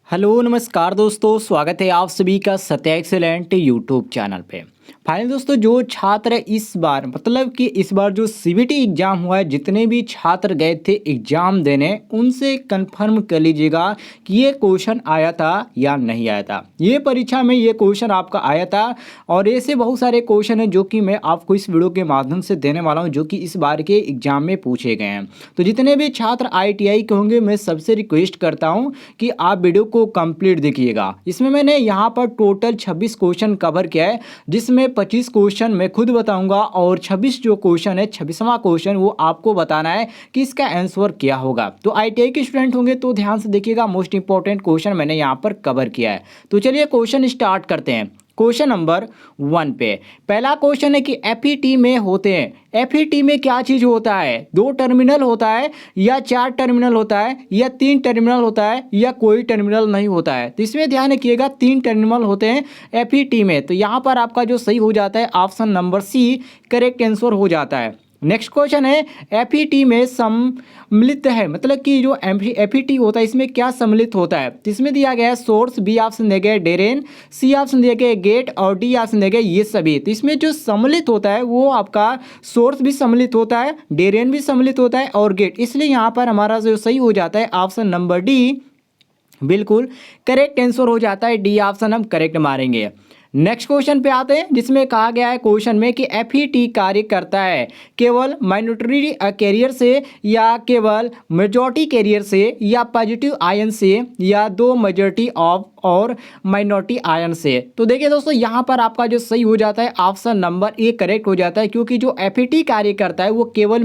Hello नमस्कार दोस्तों, स्वागत है आप सभी का सत्या एक्सेलेंट यूट्यूब चैनल पे। फाइनली दोस्तों, जो छात्र इस बार मतलब कि इस बार जो सीबीटी एग्ज़ाम हुआ है, जितने भी छात्र गए थे एग्ज़ाम देने, उनसे कंफर्म कर लीजिएगा कि ये क्वेश्चन आया था या नहीं आया था। ये परीक्षा में ये क्वेश्चन आपका आया था और ऐसे बहुत सारे क्वेश्चन हैं जो कि मैं आपको इस वीडियो के माध्यम से देने वाला हूँ, जो कि इस बार के एग्ज़ाम में पूछे गए हैं। तो जितने भी छात्र आईटीआई के होंगे, मैं सबसे रिक्वेस्ट करता हूँ कि आप वीडियो को कंप्लीट देखिएगा। इसमें मैंने यहाँ पर टोटल 26 क्वेश्चन कवर किया है, जिसमें 25 क्वेश्चन मैं खुद बताऊंगा और 26 जो क्वेश्चन है, 26वां क्वेश्चन वो आपको बताना है कि इसका आंसर क्या होगा। तो आईटीआई के स्टूडेंट होंगे तो ध्यान से देखिएगा, मोस्ट इंपॉर्टेंट क्वेश्चन मैंने यहाँ पर कवर किया है। तो चलिए क्वेश्चन स्टार्ट करते हैं। क्वेश्चन नंबर 1 पे पहला क्वेश्चन है कि एफईटी में होते हैं। एफईटी में क्या चीज़ होता है? 2 टर्मिनल होता है या 4 टर्मिनल होता है या 3 टर्मिनल होता है या कोई टर्मिनल नहीं होता है? तो इसमें ध्यान रखिएगा, 3 टर्मिनल होते हैं एफईटी में। तो यहाँ पर आपका जो सही हो जाता है option number C correct answer हो जाता है। नेक्स्ट क्वेश्चन है एफईटी में सम्मिलित है, मतलब कि जो एफईटी होता है इसमें क्या सम्मिलित होता है? तो इसमें दिया गया है सोर्स, बी ऑप्शन दिया गया है ड्रेन, सी ऑप्शन दिया गया है गेट और डी ऑप्शन दिया गया है ये सभी। तो इसमें जो सम्मिलित होता है वो आपका सोर्स भी सम्मिलित होता है, ड्रेन भी सम्मिलित होता है और गेट, इसलिए यहाँ पर हमारा जो सही हो जाता है ऑप्शन नंबर डी बिल्कुल करेक्ट आंसर हो जाता है। डी ऑप्शन हम करेक्ट मारेंगे। नेक्स्ट क्वेश्चन पे आते हैं, जिसमें कहा गया है क्वेश्चन में कि एफईटी कार्य करता है केवल माइनॉरिटी कैरियर से या केवल मेजॉरिटी कैरियर से या पॉजिटिव आयन से या 2 मेजॉरिटी ऑफ और माइनॉरिटी आयन से। तो देखिए दोस्तों, यहाँ पर आपका जो सही हो जाता है ऑप्शन नंबर ए करेक्ट हो जाता है, क्योंकि जो एफईटी कार्य करता है वो केवल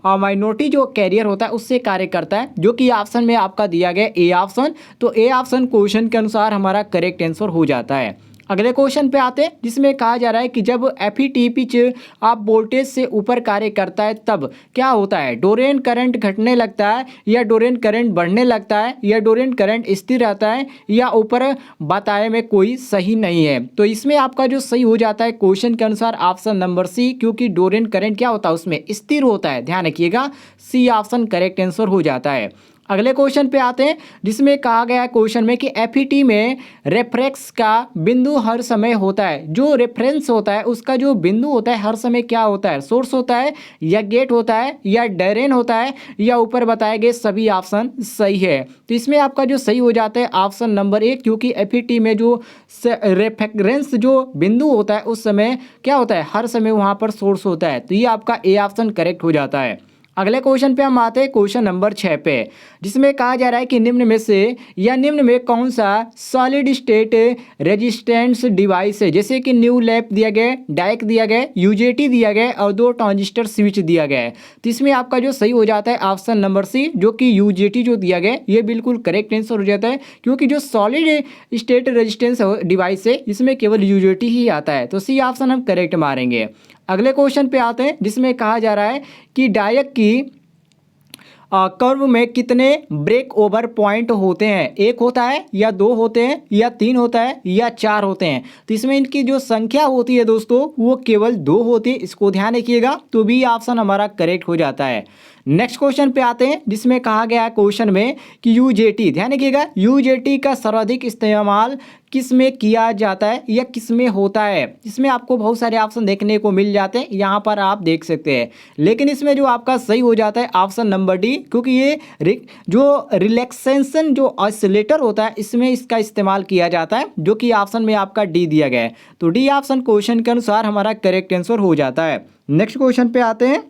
माइनॉरिटी जो कैरियर होता है उससे कार्य करता है, जो कि ऑप्शन में आपका दिया गया ए ऑप्शन। तो ए ऑप्शन क्वेश्चन के अनुसार हमारा करेक्ट आंसर हो जाता है। अगले क्वेश्चन पे आते हैं, जिसमें कहा जा रहा है कि जब एफईटी पिच आप वोल्टेज से ऊपर कार्य करता है तब क्या होता है? डोरेन करंट घटने लगता है या डोरेन करंट बढ़ने लगता है या डोरेन करंट स्थिर रहता है या ऊपर बताए में कोई सही नहीं है। तो इसमें आपका जो सही हो जाता है क्वेश्चन के अनुसार ऑप्शन नंबर सी, क्योंकि डोरेन करंट क्या होता है उसमें स्थिर होता है। ध्यान रखिएगा, सी ऑप्शन करेक्ट आंसर हो जाता है। अगले क्वेश्चन पे आते हैं, जिसमें कहा गया है क्वेश्चन में कि एफईटी में रेफरेंस का बिंदु हर समय होता है। जो रेफरेंस होता है उसका जो बिंदु होता है हर समय क्या होता है? सोर्स होता है या गेट होता है या ड्रेन होता है या ऊपर बताए गए सभी ऑप्शन सही है। तो इसमें आपका जो सही हो जाता है ऑप्शन नंबर ए, क्योंकि एफईटी में जो रेफरेंस जो बिंदु होता है उस समय क्या होता है? हर समय वहाँ पर सोर्स होता है। तो ये आपका ए ऑप्शन करेक्ट हो जाता है। अगले क्वेश्चन पे हम आते हैं क्वेश्चन नंबर 6 पे, जिसमें कहा जा रहा है कि निम्न में से या निम्न में कौन सा सॉलिड स्टेट रेजिस्टेंस डिवाइस है? जैसे कि न्यू लैप दिया गया, डायक दिया गया, यूजेटी दिया गया और 2 ट्रांजिस्टर स्विच दिया गया है। तो इसमें आपका जो सही हो जाता है ऑप्शन नंबर सी, जो कि यूजेटी जो दिया गया ये बिल्कुल करेक्ट आंसर हो जाता है, क्योंकि जो सॉलिड स्टेट रेजिस्टेंस डिवाइस है इसमें केवल यूजेटी ही आता है। तो सी ऑप्शन हम करेक्ट मारेंगे। अगले क्वेश्चन पे आते हैं, जिसमें कहा जा रहा है कि डायक की कर्व में कितने ब्रेक ओवर पॉइंट होते हैं? 1 होता है या 2 होते हैं या 3 होता है या 4 होते हैं? तो इसमें इनकी जो संख्या होती है दोस्तों वो केवल 2 होती है, इसको ध्यान रखिएगा। तो बी ऑप्शन हमारा करेक्ट हो जाता है। नेक्स्ट क्वेश्चन पे आते हैं, जिसमें कहा गया है क्वेश्चन में कि यूजेटी, ध्यान रखिएगा, यूजेटी का सर्वाधिक इस्तेमाल किस में किया जाता है या किस में होता है? इसमें आपको बहुत सारे ऑप्शन देखने को मिल जाते हैं, यहाँ पर आप देख सकते हैं, लेकिन इसमें जो आपका सही हो जाता है ऑप्शन नंबर डी, क्योंकि ये जो रिलैक्सेशन जो ऑसिलेटर होता है इसमें इसका इस्तेमाल किया जाता है, जो कि ऑप्शन में आपका डी दिया गया है। तो डी ऑप्शन क्वेश्चन के अनुसार हमारा करेक्ट आंसर हो जाता है। नेक्स्ट क्वेश्चन पे आते हैं,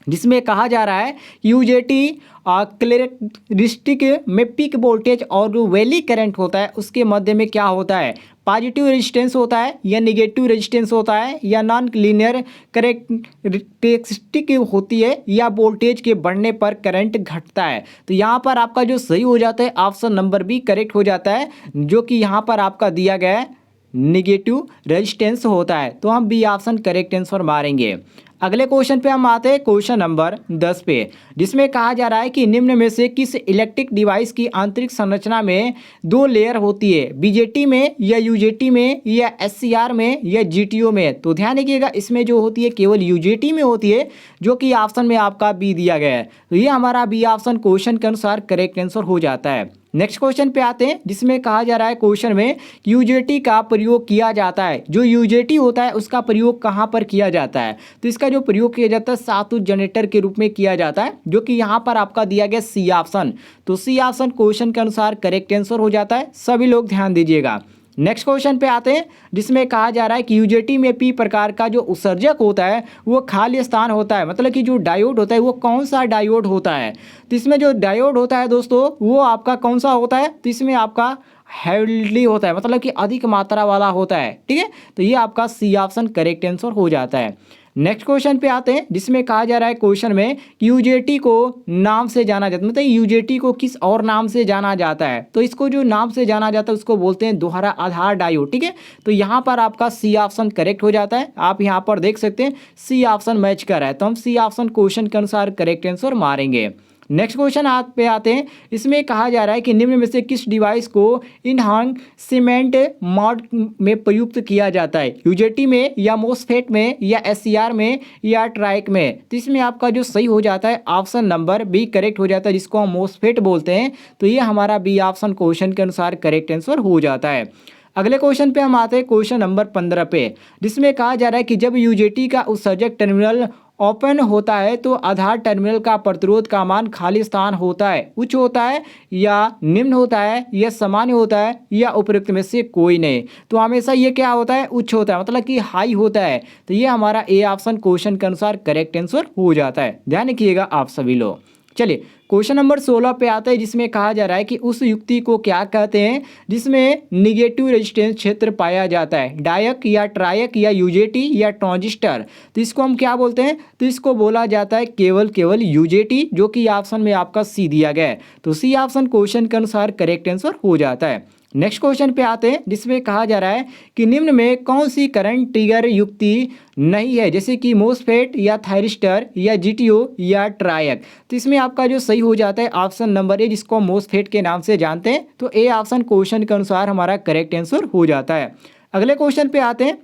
जिसमें कहा जा रहा है यूजेटी कैरेक्टरिस्टिक में पीक वोल्टेज और जो वैली करंट होता है उसके मध्य में क्या होता है? पॉजिटिव रेजिस्टेंस होता है या नेगेटिव रेजिस्टेंस होता है या नॉन लीनियर कैरेक्टरिस्टिक होती है या वोल्टेज के बढ़ने पर करंट घटता है? तो यहाँ पर आपका जो सही हो जाता है ऑप्शन नंबर बी करेक्ट हो जाता है, जो कि यहाँ पर आपका दिया गया है नेगेटिव रेजिस्टेंस होता है। तो हम बी ऑप्शन करेक्ट आंसर मारेंगे। अगले क्वेश्चन पे हम आते हैं क्वेश्चन नंबर 10 पे, जिसमें कहा जा रहा है कि निम्न में से किस इलेक्ट्रिक डिवाइस की आंतरिक संरचना में 2 लेयर होती है? बीजेटी में या यूजेटी में या एससीआर में या जीटीओ में? तो ध्यान रखिएगा, इसमें जो होती है केवल यूजेटी में होती है, जो कि ऑप्शन में आपका बी दिया गया है। तो ये हमारा बी ऑप्शन क्वेश्चन के अनुसार करेक्ट आंसर हो जाता है। नेक्स्ट क्वेश्चन पे आते हैं जिसमें कहा जा रहा है क्वेश्चन में यूजेटी का प्रयोग किया जाता है। जो यूजेटी होता है उसका प्रयोग कहाँ पर किया जाता है? तो इसका जो प्रयोग किया जाता है सातुत जनरेटर के रूप में किया जाता है, जो कि यहाँ पर आपका दिया गया सी ऑप्शन। तो सी ऑप्शन क्वेश्चन के अनुसार करेक्ट आंसर हो जाता है, सभी लोग ध्यान दीजिएगा। नेक्स्ट क्वेश्चन पे आते हैं जिसमें कहा जा रहा है कि यूजेटी में पी प्रकार का जो उत्सर्जक होता है वो खाली स्थान होता है, मतलब कि जो डायोड होता है वो कौन सा डायोड होता है? तो इसमें जो डायोड होता है दोस्तों वो आपका कौन सा होता है? तो इसमें आपका हेविली होता है, मतलब कि अधिक मात्रा वाला होता है। ठीक है, तो ये आपका सी ऑप्शन करेक्ट आंसर हो जाता है। नेक्स्ट क्वेश्चन पे आते हैं जिसमें कहा जा रहा है क्वेश्चन में यूजेटी को नाम से जाना जाता है, मतलब यूजेटी को किस और नाम से जाना जाता है? तो इसको जो नाम से जाना जाता है उसको बोलते हैं दोहरा आधार डायोड। ठीक है, तो यहाँ पर आपका सी ऑप्शन करेक्ट हो जाता है। आप यहाँ पर देख सकते हैं सी ऑप्शन मैच कर रहा है, तो हम सी ऑप्शन क्वेश्चन के अनुसार करेक्ट आंसर मारेंगे। नेक्स्ट क्वेश्चन आप पे आते हैं, इसमें कहा जा रहा है कि निम्न में से किस डिवाइस को इनहांसमेंट मोड में प्रयुक्त किया जाता है? यूजेटी में या मोसफेट में या एससीआर में या ट्राइक में? तो इसमें आपका जो सही हो जाता है ऑप्शन नंबर बी करेक्ट हो जाता है, जिसको हम मोसफेट बोलते हैं। तो ये हमारा बी ऑप्शन क्वेश्चन के अनुसार करेक्ट आंसर हो जाता है। अगले क्वेश्चन पे हम आते हैं क्वेश्चन नंबर 15 पे, जिसमें कहा जा रहा है कि जब यूजेटी का उत्सर्जक टर्मिनल ओपन होता है तो आधार टर्मिनल का प्रतिरोध का मान खाली स्थान होता है, उच्च होता है या निम्न होता है या सामान्य होता है या उपयुक्त में से कोई नहीं? तो हमेशा ये क्या होता है? उच्च होता है, मतलब कि हाई होता है। तो ये हमारा ए ऑप्शन क्वेश्चन के अनुसार करेक्ट आंसर हो जाता है, ध्यान रखिएगा आप सभी लोग। चलिए क्वेश्चन नंबर 16 पे आता है जिसमें कहा जा रहा है कि उस युक्ति को क्या कहते हैं जिसमें निगेटिव रेजिस्टेंस क्षेत्र पाया जाता है? डायक या ट्रायक या यूजेटी या ट्रांजिस्टर? तो इसको हम क्या बोलते हैं? तो इसको बोला जाता है केवल यूजेटी, जो कि ऑप्शन में आपका सी दिया गया है। तो सी ऑप्शन क्वेश्चन के अनुसार करेक्ट आंसर हो जाता है। नेक्स्ट क्वेश्चन पे आते हैं जिसमें कहा जा रहा है कि निम्न में कौन सी करंट ट्रिगर युक्ति नहीं है, जैसे कि मोसफेट या थायरिस्टर या जीटीओ या ट्रायक? तो इसमें आपका जो सही हो जाता है ऑप्शन नंबर ए, जिसको हम मोसफेट के नाम से जानते हैं। तो ए ऑप्शन क्वेश्चन के अनुसार हमारा करेक्ट आंसर हो जाता है। अगले क्वेश्चन पे आते हैं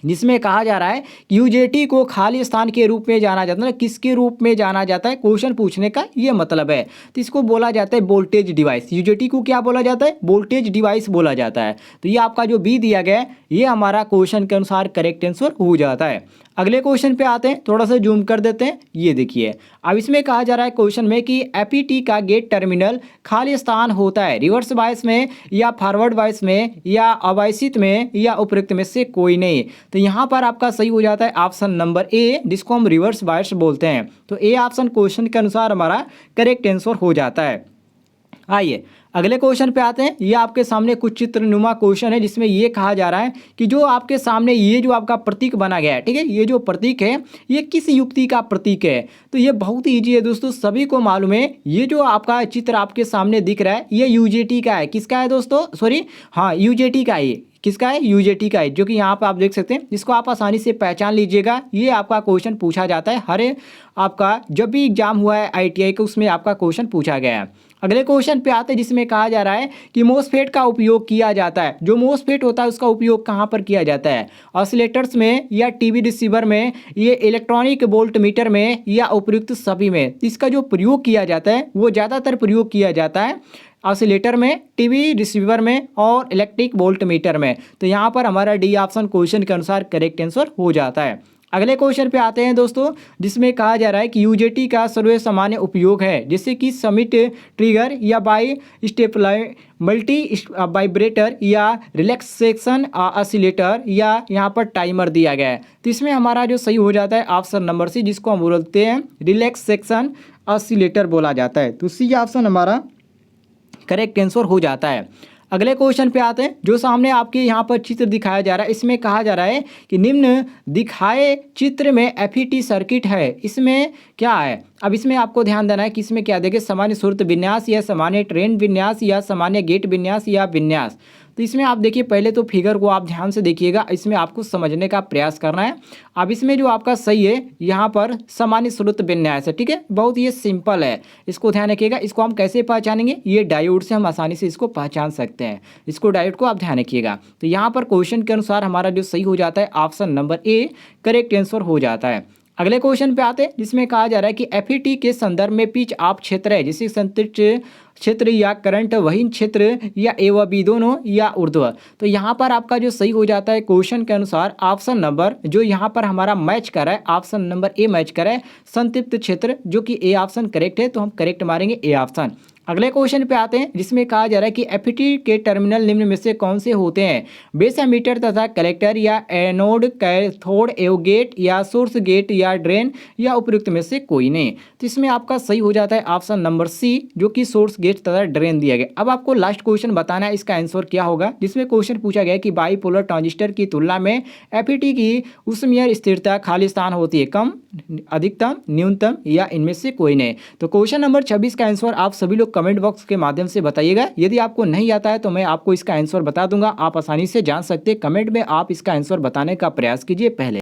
जिसमें कहा जा रहा है कि यूजेटी को खाली स्थान के रूप में जाना जाता है, मतलब किसके रूप में जाना जाता है? क्वेश्चन पूछने का ये मतलब है। तो इसको बोला जाता है वोल्टेज डिवाइस। यूजेटी को क्या बोला जाता है? वोल्टेज डिवाइस बोला जाता है। तो ये आपका जो बी दिया गया है ये हमारा क्वेश्चन के अनुसार करेक्ट आंसर हो जाता है। अगले क्वेश्चन पे आते हैं, थोड़ा सा जूम कर देते हैं, ये देखिए। अब इसमें कहा जा रहा है क्वेश्चन में कि एपीटी का गेट टर्मिनल खाली स्थान होता है रिवर्स बायस में या फॉरवर्ड बायस में या अवाइसित में या उपयुक्त में से कोई नहीं? तो यहाँ पर आपका सही हो जाता है ऑप्शन नंबर ए, जिसको हम रिवर्स बायस बोलते हैं। तो ए ऑप्शन क्वेश्चन के अनुसार हमारा करेक्ट आंसर हो जाता है। आइए अगले क्वेश्चन पे आते हैं। ये आपके सामने कुछ चित्रनुमा क्वेश्चन है जिसमें ये कहा जा रहा है कि जो आपके सामने ये जो आपका प्रतीक बना गया है, ठीक है, ये जो प्रतीक है ये किस युक्ति का प्रतीक है? तो ये बहुत ईजी है दोस्तों, सभी को मालूम है। ये जो आपका चित्र आपके सामने दिख रहा है ये यूजेटी का है। किसका है दोस्तों? सॉरी, हाँ, यूजेटी का है। किसका है? यूजेटी का है, जो कि यहाँ पर आप देख सकते हैं। इसको आप आसानी से पहचान लीजिएगा। ये आपका क्वेश्चन पूछा जाता है हर आपका जब भी एग्जाम हुआ है आईटीआई का, उसमें आपका क्वेश्चन पूछा गया है। अगले क्वेश्चन पे आते हैं जिसमें कहा जा रहा है कि मोसफेट का उपयोग किया जाता है। जो मोसफेट होता है उसका उपयोग कहाँ पर किया जाता है? ऑसिलेटर्स में या टीवी रिसीवर में, ये इलेक्ट्रॉनिक वोल्ट मीटर में या उपयुक्त सभी में? इसका जो प्रयोग किया जाता है वो ज़्यादातर प्रयोग किया जाता है ऑसिलेटर में, टीवी रिसीवर में और इलेक्ट्रिक वोल्ट मीटर में। तो यहाँ पर हमारा डी ऑप्शन क्वेश्चन के अनुसार करेक्ट आंसर हो जाता है। अगले क्वेश्चन पे आते हैं दोस्तों जिसमें कहा जा रहा है कि यूजेटी का सर्वसामान्य उपयोग है, जैसे कि समिट ट्रिगर या बाई स्टेपलाई मल्टी वाइब्रेटर या रिलैक्सेशन ऑसिलेटर या यहाँ पर टाइमर दिया गया है। तो इसमें हमारा जो सही हो जाता है ऑप्शन नंबर सी, जिसको हम बोलते हैं रिलैक्सेशन ऑसिलेटर बोला जाता है। तो सी ऑप्शन हमारा करेक्ट आंसर हो जाता है। अगले क्वेश्चन पे आते हैं जो सामने आपके यहाँ पर चित्र दिखाया जा रहा है। इसमें कहा जा रहा है कि निम्न दिखाए चित्र में एफईटी सर्किट है, इसमें क्या है? अब इसमें आपको ध्यान देना है कि इसमें क्या देखिए, सामान्य स्रोत विन्यास या सामान्य ट्रेन विन्यास या सामान्य गेट विन्यास या विन्यास। तो इसमें आप देखिए पहले तो फिगर को आप ध्यान से देखिएगा, इसमें आपको समझने का प्रयास करना है। अब इसमें जो आपका सही है यहाँ पर सामान्य स्रोत विन्यास है, ठीक है, बहुत ये सिंपल है, इसको ध्यान रखिएगा। इसको हम कैसे पहचानेंगे? ये डायोड से हम आसानी से इसको पहचान सकते हैं। इसको डायोड को आप ध्यान रखिएगा। तो यहाँ पर क्वेश्चन के अनुसार हमारा जो सही हो जाता है option number A correct answer हो जाता है। अगले क्वेश्चन पे आते हैं जिसमें कहा जा रहा है कि एफईटी के संदर्भ में पिच ऑफ क्षेत्र है, जिसे संतृप्त क्षेत्र या करंट वहीन क्षेत्र या ए व बी दोनों या ऊर्ध्व। तो यहाँ पर आपका जो सही हो जाता है क्वेश्चन के अनुसार ऑप्शन नंबर जो यहाँ पर हमारा मैच कर रहा है, ऑप्शन नंबर ए मैच कर रहा है, संतृप्त क्षेत्र, जो कि ए ऑप्शन करेक्ट है, तो हम करेक्ट मारेंगे ए ऑप्शन। अगले क्वेश्चन पे आते हैं जिसमें कहा जा रहा है कि एफईटी के टर्मिनल निम्न में से कौन से होते हैं? बेस एमीटर तथा कलेक्टर या एनोड कैथोड एवगेट या सोर्स गेट या ड्रेन या उपयुक्त में से कोई नहीं। तो इसमें आपका सही हो जाता है ऑप्शन नंबर सी, जो कि सोर्स गेट तथा ड्रेन दिया गया। अब आपको लास्ट क्वेश्चन बताना है इसका आंसर क्या होगा, जिसमें क्वेश्चन पूछा गया कि बाईपोलर ट्रांजिस्टर की तुलना में एफईटी की ऊष्मीय स्थिरता खाली स्थान होती है कम, अधिकतम, न्यूनतम या इनमें से कोई नहीं। तो क्वेश्चन नंबर 26 का आंसर आप सभी लोग कमेंट बॉक्स के माध्यम से बताइएगा। यदि आपको नहीं आता है तो मैं आपको इसका आंसर बता दूंगा, आप आसानी से जान सकते हैं। कमेंट में आप इसका आंसर बताने का प्रयास कीजिए पहले।